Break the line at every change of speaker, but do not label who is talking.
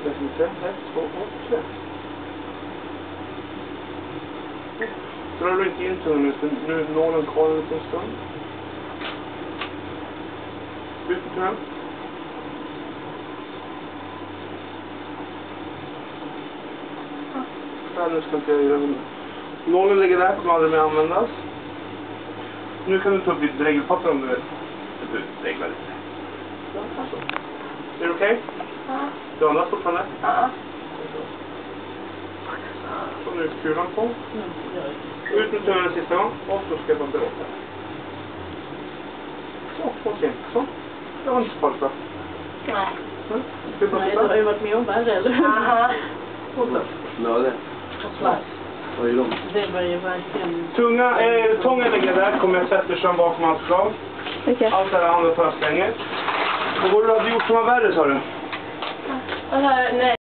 1, 2 och 3. Drar du inte in tungan nu, för nu är nålen kvar en liten stund. Ut med tungan. Ja, nu ska inte jag göra det. Nålen ligger där, kommer aldrig mer användas. Nu kan du ta upp ditt regelpapper om du vill. Du reglar lite. Så. Är det okej?
Ja.
Du andas fortfarande?
Ja.
Så nu är kulan på. Ut med tungan sista gång. Och så ska jag bara bråka. Så, okej. Så. Det var inte så farligt bra.
Nej.
Nej, du har ju varit med om värre, eller?
Aha.
Och så.
Ja, det. Vad är de?
Det var ju verkligen...
Tången ligger där. Kommer jag sätta sig bakom hans slag.
Okej.
Allt det här andra tar jag stänger. Och vad du hade gjort som var värre, sa du?
Nej.